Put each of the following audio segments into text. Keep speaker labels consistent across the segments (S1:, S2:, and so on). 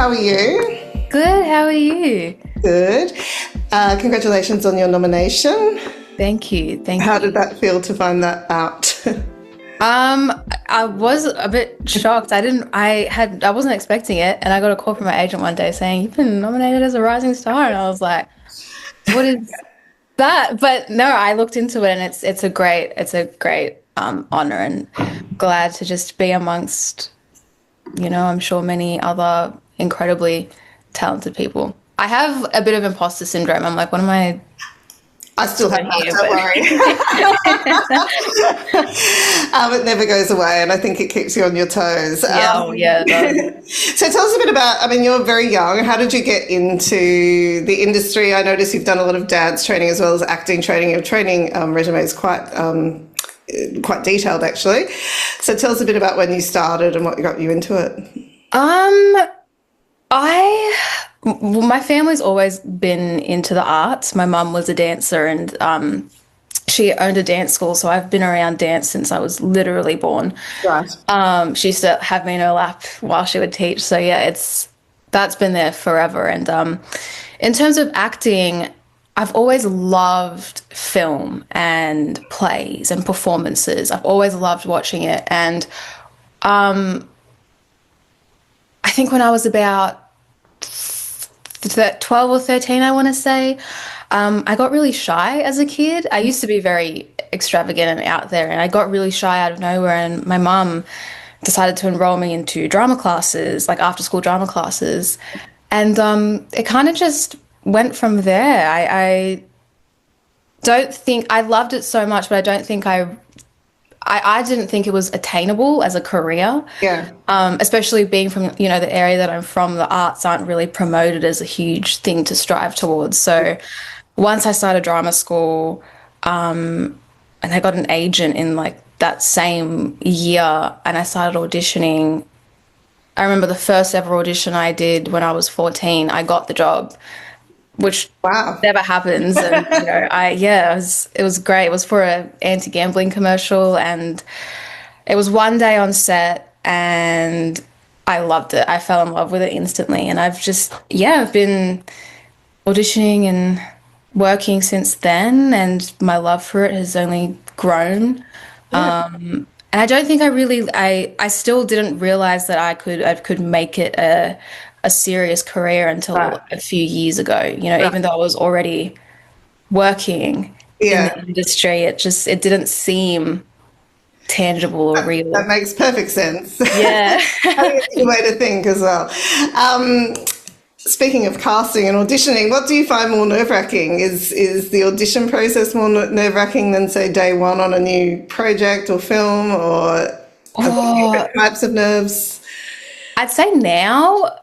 S1: How are you?
S2: Good, how are you?
S1: Good. Congratulations on your nomination.
S2: Thank you, thank
S1: How
S2: you.
S1: did that feel to find that out?
S2: I was a bit shocked. I wasn't expecting it, and I got a call from my agent one day saying, "You've been nominated as a rising star," and I was like, "What is that?" But no, I looked into it, and it's a great honor, and glad to just be amongst, I'm sure many other incredibly talented people. I have a bit of imposter syndrome. I'm like, what am I
S1: I still have
S2: doing
S1: that,
S2: here?
S1: don't worry. It never goes away, and I think it keeps you on your toes.
S2: Yeah, it does.
S1: So tell us a bit about, you're very young. How did you get into the industry? I notice you've done a lot of dance training as well as acting training. Your training resume is quite detailed, actually. So tell us a bit about when you started and what got you into it.
S2: My family's always been into the arts. My mum was a dancer and she owned a dance school, so I've been around dance since I was literally born.
S1: Right.
S2: She used to have me in her lap while she would teach. So yeah, that's been there forever. And in terms of acting, I've always loved film and plays and performances. I've always loved watching it. And I think when I was about 12 or 13, I want to say, I got really shy as a kid. I used to be very extravagant and out there, and I got really shy out of nowhere. And my mum decided to enroll me into drama classes, like after school drama classes. And it kind of just went from there. I don't think I loved it so much, but I don't think I didn't think it was attainable as a career.
S1: Yeah.
S2: Especially being from, the area that I'm from, the arts aren't really promoted as a huge thing to strive towards. So once I started drama school, and I got an agent in like that same year and I started auditioning. I remember the first ever audition I did when I was 14, I got the job, which
S1: Wow.
S2: never happens. And it was great. It was for an anti-gambling commercial, and it was one day on set, and I loved it. I fell in love with it instantly, and I've been auditioning and working since then, and my love for it has only grown. And I don't think I still didn't realize that I could make it a serious career until a few years ago. Even though I was already working in the industry, it didn't seem tangible or real.
S1: That makes perfect sense.
S2: Yeah.
S1: I think it's a way to think as well. Speaking of casting and auditioning, what do you find more nerve-wracking? Is the audition process more nerve-wracking than, say, day one on a new project or film, or different types of nerves?
S2: I'd say now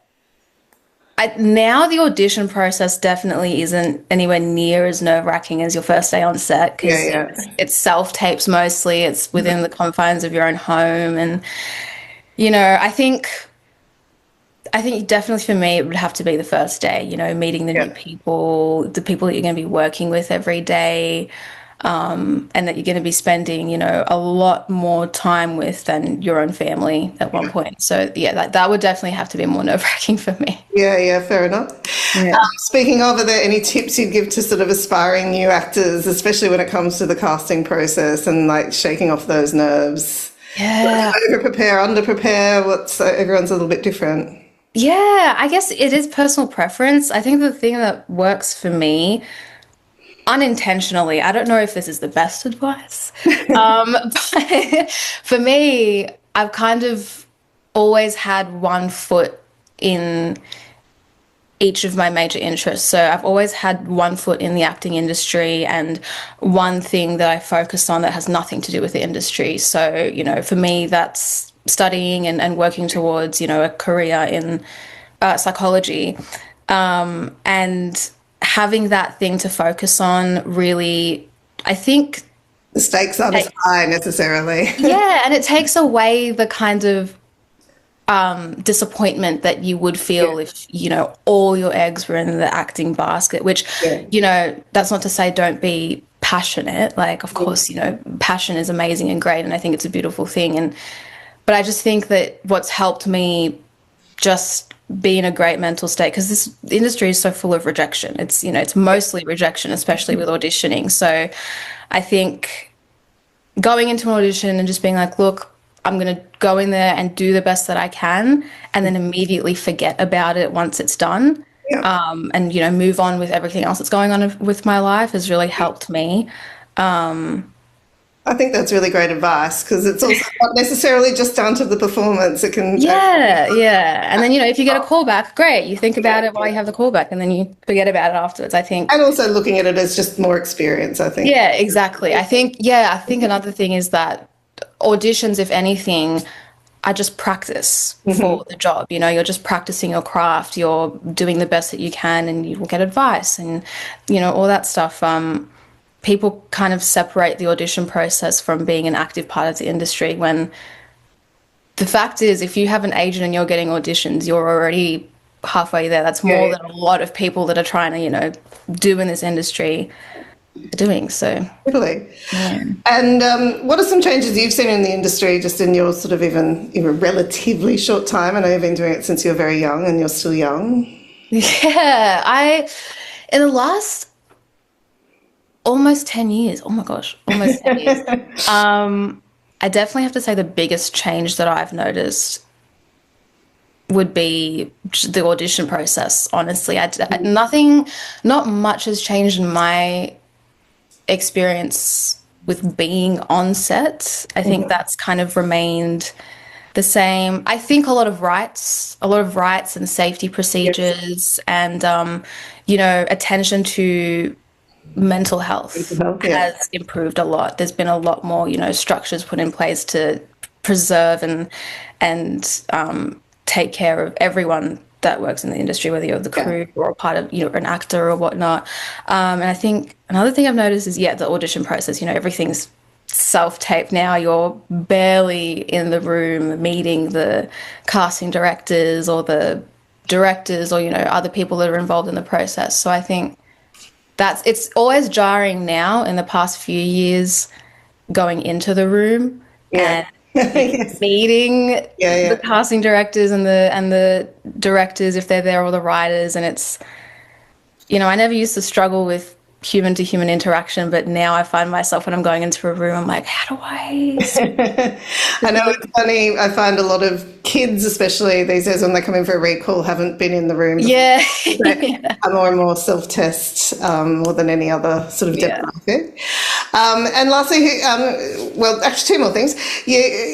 S2: the audition process definitely isn't anywhere near as nerve-wracking as your first day on set, because it's self-tapes mostly. It's within the confines of your own home, and I think definitely for me it would have to be the first day, meeting the new people, the people that you're going to be working with every day, and that you're going to be spending, a lot more time with than your own family at one point. So yeah, that would definitely have to be more nerve-wracking for me.
S1: Yeah, fair enough.
S2: Yeah.
S1: Speaking of, are there any tips you'd give to sort of aspiring new actors, especially when it comes to the casting process and like shaking off those nerves?
S2: Yeah.
S1: Over-prepare, under-prepare, everyone's a little bit different.
S2: Yeah, I guess it is personal preference. I think the thing that works for me unintentionally, I don't know if this is the best advice, but for me, I've kind of always had one foot in each of my major interests. So I've always had one foot in the acting industry and one thing that I focus on that has nothing to do with the industry. So, for me, that's studying and working towards, a career in psychology. And having that thing to focus on really, I think,
S1: The stakes aren't as high necessarily.
S2: yeah, and it takes away the kind of disappointment that you would feel if, all your eggs were in the acting basket, which, that's not to say don't be passionate. Like, of course, passion is amazing and great, and I think it's a beautiful thing. But I just think that what's helped me just be in a great mental state, because this industry is so full of rejection. It's, you know, it's mostly rejection, especially with auditioning. So I think going into an audition and just being like, look, I'm going to go in there and do the best that I can, and then immediately forget about it once it's done.
S1: Yeah.
S2: And, you know, move on with everything else that's going on with my life has really helped me.
S1: I think that's really great advice, because it's also not necessarily just down to the performance. It can,
S2: Yeah, yeah. And then, you know, if you get a call back, great. You think about it while you have the call back, and then you forget about it afterwards, I think.
S1: and also looking at it as just more experience, I think.
S2: Yeah, exactly. I think another thing is that auditions, if anything, are just practice for the job. You know, you're just practicing your craft, you're doing the best that you can, and you will get advice and, you know, all that stuff. People kind of separate the audition process from being an active part of the industry, when the fact is, if you have an agent and you're getting auditions, you're already halfway there. That's more than a lot of people that are trying to, you know, do in this industry are doing. So,
S1: Totally. And what are some changes you've seen in the industry just in your sort of even relatively short time? I know you've been doing it since you were very young, and you're still young.
S2: yeah, in the last almost 10 years, oh my gosh, almost 10 years, I definitely have to say the biggest change that I've noticed would be the audition process. Honestly, not much has changed in my experience with being on set. I think that's kind of remained the same. I think a lot of rights and safety procedures and, you know, attention to mental health has improved a lot. There's been a lot more, you know, structures put in place to preserve and take care of everyone that works in the industry, whether you're the crew or a part of, you know, an actor or whatnot. And I think another thing I've noticed is, the audition process, you know, everything's self-taped now. You're barely in the room meeting the casting directors or the directors or, you know, other people that are involved in the process. So I think it's always jarring now in the past few years going into the room and meeting the casting directors and the directors, if they're there, or the writers. And it's, you know, I never used to struggle with human to human interaction, but now I find myself when I'm going into a room, I'm like, how do I
S1: I know, it's funny. I find a lot of kids, especially these days when they come in for a recall, haven't been in the room.
S2: Yeah.
S1: Are more and more self-test more than any other sort of demographic. And lastly, well, actually, two more things.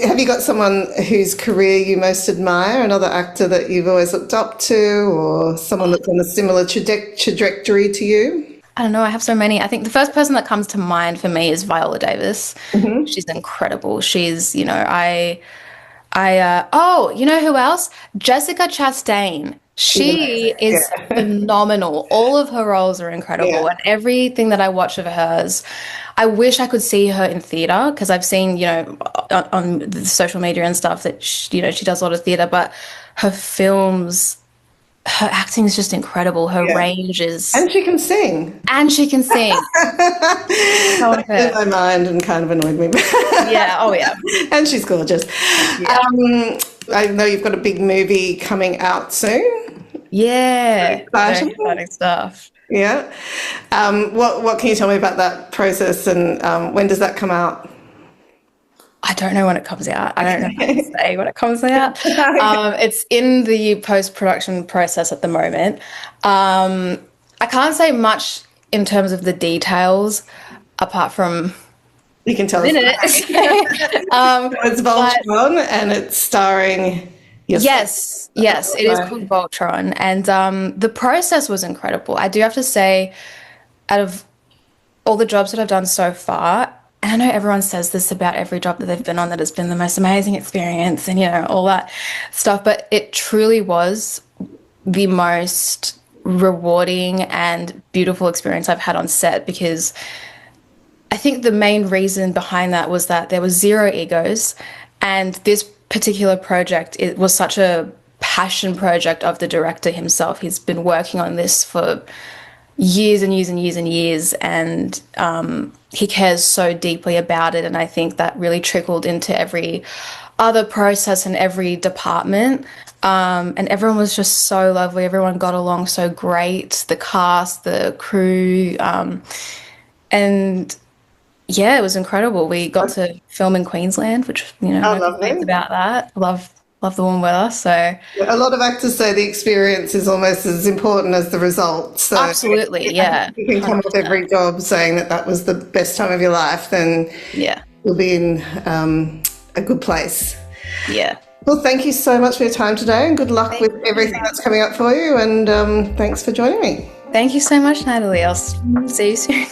S1: Have you got someone whose career you most admire, another actor that you've always looked up to, or someone that's on a similar trajectory to you?
S2: I don't know. I have so many. I think the first person that comes to mind for me is Viola Davis. She's incredible. She's, you know, oh, you know who else? Jessica Chastain. She is phenomenal. All of her roles are incredible, and everything that I watch of hers, I wish I could see her in theatre, because I've seen, you know, on the social media and stuff that she, you know, she does a lot of theatre, but her films, her acting is just incredible. Her range is...
S1: And she can sing.
S2: So
S1: in my mind, and kind of annoyed me. And she's gorgeous. I know you've got a big movie coming out soon.
S2: Very exciting stuff.
S1: Yeah. What can you tell me about that process, and when does that come out?
S2: I don't know when it comes out. I don't know how to say when it comes out. It's in the post-production process at the moment. I can't say much in terms of the details, apart from...
S1: You can tell us. It's Voltron, and it's starring...
S2: Yes, it is called Voltron. And the process was incredible. I do have to say, out of all the jobs that I've done so far, and I know everyone says this about every job that they've been on, that it's been the most amazing experience and, you know, all that stuff, but it truly was the most rewarding and beautiful experience I've had on set, because I think the main reason behind that was that there was zero egos, and this particular project, it was such a passion project of the director himself. He's been working on this for years and years and years and years, and he cares so deeply about it, and I think that really trickled into every other process and every department. And everyone was just so lovely. Everyone got along so great. The cast, the crew, and yeah, it was incredible. We got to film in Queensland, which,
S1: Oh,
S2: no complaints
S1: lovely.
S2: about that. Love the warm weather. So
S1: A lot of actors say the experience is almost as important as the results. So
S2: absolutely, yeah,
S1: if you can come off
S2: 100%.
S1: every job saying that that was the best time of your life, then
S2: Yeah,
S1: you'll be in a good place.
S2: yeah.
S1: Well, thank you so much for your time today, and good luck
S2: Thank
S1: with everything
S2: you.
S1: that's coming up for you. And thanks for joining me.
S2: Thank you so much, Natalie. I'll see you soon.